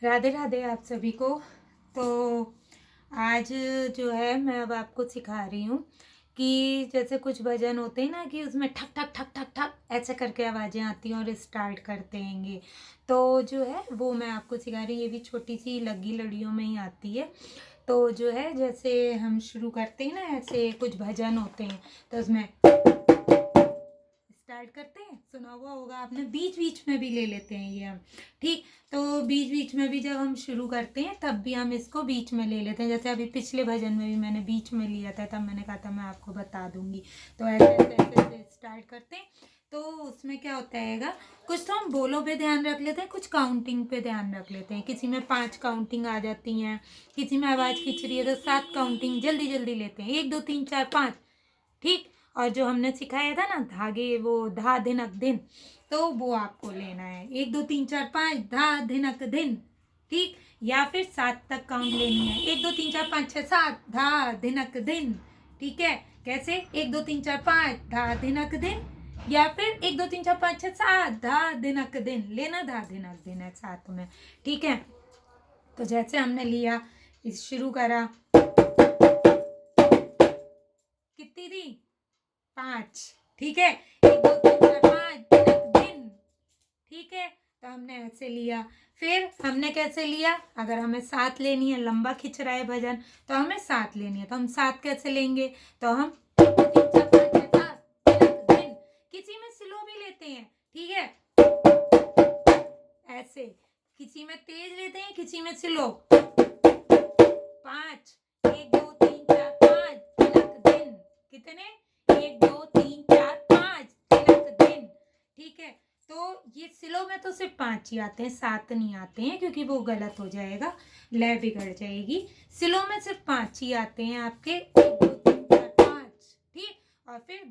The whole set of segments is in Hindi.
राधे राधे आप सभी को। तो आज जो है मैं अब आपको सिखा रही हूँ कि जैसे कुछ भजन होते हैं ना कि उसमें ठक ठक ठक ठक ठक ऐसे करके आवाज़ें आती हैं और स्टार्ट करते हैंगे। तो जो है वो मैं आपको सिखा रही हूँ। ये भी छोटी सी लगी लड़ियों में ही आती है। तो जो है जैसे हम शुरू करते हैं ना, ऐसे कुछ भजन होते हैं तो उसमें स्टार्ट करते हैं, सुना हुआ होगा आपने। बीच बीच में भी ले लेते हैं ये हम, ठीक। तो बीच बीच में भी जब हम शुरू करते हैं तब भी हम इसको बीच में ले लेते हैं। जैसे अभी पिछले भजन में भी मैंने बीच में लिया था, तब मैंने कहा था मैं आपको बता दूंगी। तो ऐसे ऐसे ऐसे ऐसे स्टार्ट करते हैं। तो उसमें क्या होता है, कुछ तो हम बोलो पे ध्यान रख लेते हैं, कुछ काउंटिंग पे ध्यान रख लेते हैं। किसी में 5 काउंटिंग आ जाती हैं, किसी में आवाज़ खिंच रही है तो 7 काउंटिंग जल्दी जल्दी लेते हैं, 1 2 3 4 5, ठीक। और जो हमने सिखाया था ना धागे, वो धा धिनक दिन, तो वो आपको लेना है 1 2 3 4 5 धा धिनक दिन, ठीक। या फिर 7 तक काउंट लेनी है, 1 2 3 4 5 6 7 धा धिनक दिन, ठीक है। कैसे? 1 2 3 4 5 धा धिनक दिन, या फिर 1 2 3 4 5 6 7 धा धिनक दिन लेना, धा धिनक दिन है साथ में, ठीक है। तो जैसे हमने लिया, इस शुरू करा, कितनी दी? 5, ठीक है। 1 2 3 4 5 दिन, ठीक है। तो हमने ऐसे लिया। फिर हमने कैसे लिया? अगर हमें 7 लेनी है, लंबा खिंच रहा है भजन तो हमें 7 लेनी है, तो हम 7 कैसे लेंगे? तो हम 1 2 3 4 5 6 7 दिन, किसी में स्लो भी लेते हैं, ठीक है, ऐसे। किसी में तेज लेते हैं, किसी में स्लो। 5 1 2 3 4 5 दिन, कितने? 1 2 3 4 5 दिन, ठीक है। तो ये स्लो में तो सिर्फ 5 ही आते हैं, 7 नहीं आते हैं, क्योंकि वो गलत हो जाएगा, लय बिगड़ जाएगी। स्लो में सिर्फ 5 ही आते हैं आपके, 1 2 3 4 5, ठीक। और फिर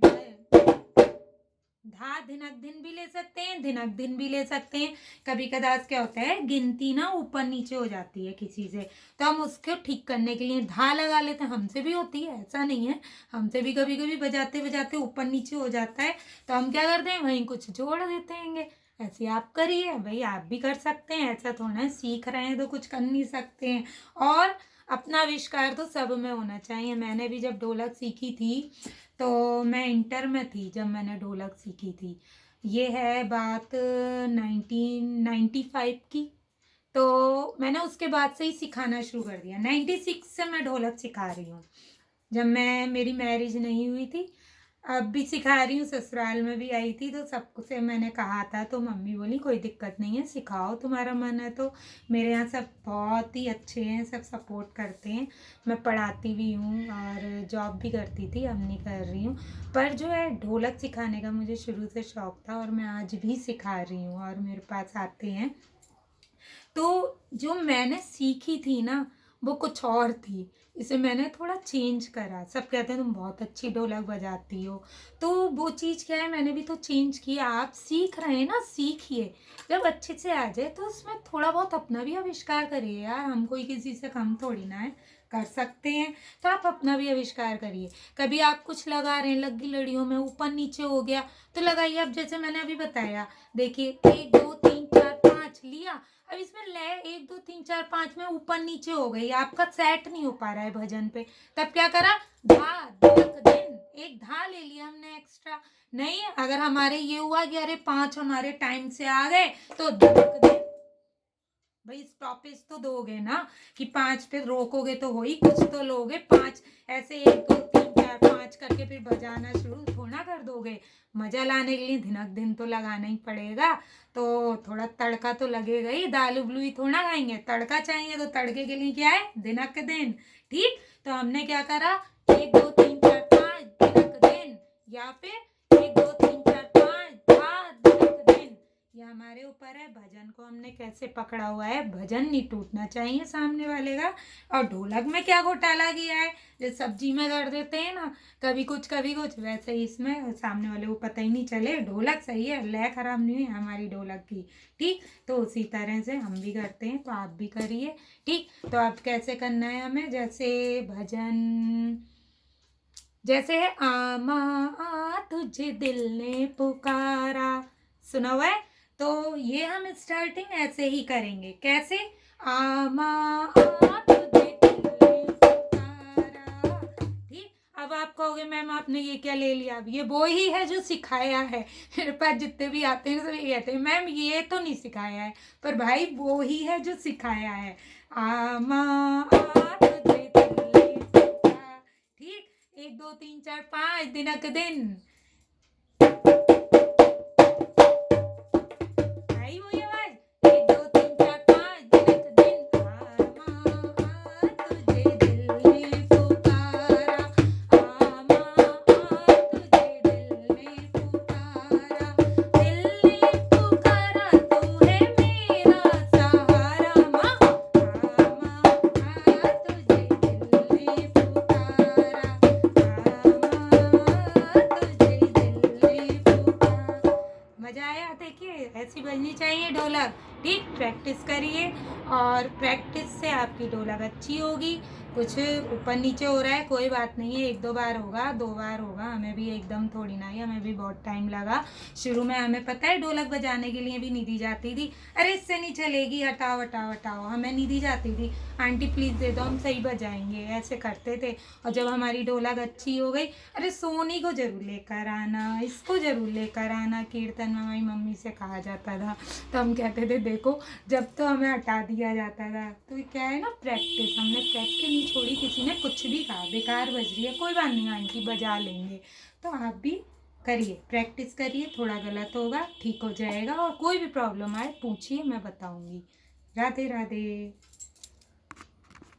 धा धिनक दिन भी ले सकते हैं, धिनक दिन भी ले सकते हैं। कभी कदार क्या होता है, गिनती ना ऊपर नीचे हो जाती है किसी से, तो हम उसको ठीक करने के लिए धा लगा लेते हैं। हमसे भी होती है, ऐसा नहीं है, हमसे भी कभी कभी बजाते बजाते ऊपर नीचे हो जाता है, तो हम क्या करते हैं, वहीं कुछ जोड़ देते हैं। ऐसे आप करिए भाई, आप भी कर सकते हैं। ऐसा थोड़ा है, सीख रहे हैं तो कुछ कर नहीं सकते हैं। और अपना आविष्कार तो सब में होना चाहिए। मैंने भी जब ढोलक सीखी थी, तो मैं इंटर में थी जब मैंने ढोलक सीखी थी। ये है बात 1995 की। तो मैंने उसके बाद से ही सिखाना शुरू कर दिया। 96 से मैं ढोलक सिखा रही हूँ, जब मेरी मैरिज नहीं हुई थी। अब भी सिखा रही हूँ, ससुराल में भी आई थी तो सबसे मैंने कहा था, तो मम्मी बोली कोई दिक्कत नहीं है, सिखाओ, तुम्हारा मन है तो। मेरे यहाँ सब बहुत ही अच्छे हैं, सब सपोर्ट करते हैं। मैं पढ़ाती भी हूँ और जॉब भी करती थी, अब नहीं कर रही हूँ। पर जो है ढोलक सिखाने का मुझे शुरू से शौक था, और मैं आज भी सिखा रही हूँ और मेरे पास आते हैं। तो जो मैंने सीखी थी ना, वो कुछ और थी। इसे मैंने थोड़ा चेंज करा। सब कहते हैं तुम बहुत अच्छी ढोलक बजाती हो, तो वो चीज़ क्या है, मैंने भी तो चेंज किया। आप सीख रहे हैं ना, सीखिए। जब अच्छे से आ जाए तो उसमें थोड़ा बहुत अपना भी आविष्कार करिए यार। हम कोई किसी से कम थोड़ी ना है, कर सकते हैं। तो आप अपना भी आविष्कार करिए। कभी आप कुछ लगा रहे हैं, लगी लड़ियों में ऊपर नीचे हो गया तो लगाइए। अब जैसे मैंने अभी बताया, देखिए 1 2 3 4 5 लिया। अब इसमें लय 1 2 3 4 5 में ऊपर नीचे हो गई, आपका सेट नहीं हो पा रहा है भजन पे। तब क्या करा, धा धिनक दिन, एक धा ले लिया हमने एक्स्ट्रा। नहीं, अगर हमारे ये हुआ कि अरे 5 हमारे टाइम से आ गए तो धिनक दिन, भाई स्टॉपेज तो दोगे ना, कि 5 पे रोकोगे तो हो ही, कुछ तो लोगे। 5 ऐसे 1 2 3 4 5 करके फिर बजाना शुरू थोड़ा कर दोगे। मजा लाने के लिए धिनक दिन तो लगाना ही पड़ेगा। तो थोड़ा तड़का तो लगेगा ही, दाल उबलू ही थोड़ा खाएंगे, तड़का चाहिए, तो तड़के के लिए क्या है, धिनक दिन, ठीक। तो हमने क्या करा, 1 2 3 4 5 धिनक दिन, या फिर 1 2 3 4 5 धा धिनक दिन। ये हमारे ऊपर है, भजन को हमने कैसे पकड़ा हुआ है। भजन नहीं टूटना चाहिए सामने वाले का। और ढोलक में क्या घोटाला किया है, जैसे सब्जी में कर देते हैं ना, कभी कुछ, वैसे ही इसमें सामने वाले को पता ही नहीं चले। ढोलक सही है, लय खराब नहीं हुई हमारी ढोलक की, ठीक। तो उसी तरह से हम भी करते हैं, तो आप भी करिए, ठीक। तो अब कैसे करना है हमें, जैसे भजन जैसे है, आमा आ तुझे दिल ने पुकारा, सुना हुआ है। तो ये हम स्टार्टिंग ऐसे ही करेंगे। कैसे? आ माँ आ तुझे दिल ने पुकारा। ठीक, अब आप कहोगे मैम आपने ये क्या ले लिया, अब ये वो ही है जो सिखाया है। मेरे पास जितने भी आते हैं सब ये कहते हैं मैम ये तो नहीं सिखाया है, पर भाई वो ही है जो सिखाया है। आ माँ आ तुझे दिल ने पुकारा। ठीक, 1 2 3 4 5 दिनक दिन। आई हुई आवाज, 1 2 3 4 5 दिनक दिन। आ माँ आ तुझे दिल ने पुकारा। आ माँ आ तुझे दिल ने पुकारा। दिल ने पुकारा तू है मेरा सहारा। माँ आ माँ आ तुझे दिल ने पुकारा। आ माँ तुझे दिल ने पुकारा। मजा आया? देखिए ऐसी बजनी चाहिए ढोलक। ठीक, प्रैक्टिस करिए और प्रैक्टिस से आपकी ढोलक अच्छी होगी। कुछ ऊपर नीचे हो रहा है कोई बात नहीं है, 1 2 बार होगा, 2 बार होगा, हमें भी एकदम थोड़ी ना है, हमें भी बहुत टाइम लगा। शुरू में हमें पता है ढोलक बजाने के लिए भी निधि जाती थी, अरे इससे नहीं चलेगी, हटाओ हटाओ हटाओ, हमें निधि जाती थी, आंटी प्लीज़ दे दो हम सही बजाएंगे, ऐसे करते थे। और जब हमारी ढोलक अच्छी हो गई, अरे सोनी को जरूर लेकर आना, इसको जरूर लेकर आना, कीर्तन में हमारी मम्मी से कहा जाता था। तो हम कहते थे देखो जब तो हमें हटा दिया जाता था। तो ये क्या है ना, प्रैक्टिस, हमने प्रैक्टिस नहीं छोड़ी। किसी ने कुछ भी कहा बेकार बज रही है, कोई बात नहीं आंटी बजा लेंगे। तो आप भी करिए, प्रैक्टिस करिए, थोड़ा गलत होगा ठीक हो जाएगा, और कोई भी प्रॉब्लम आए पूछिए मैं बताऊंगी। राधे राधे।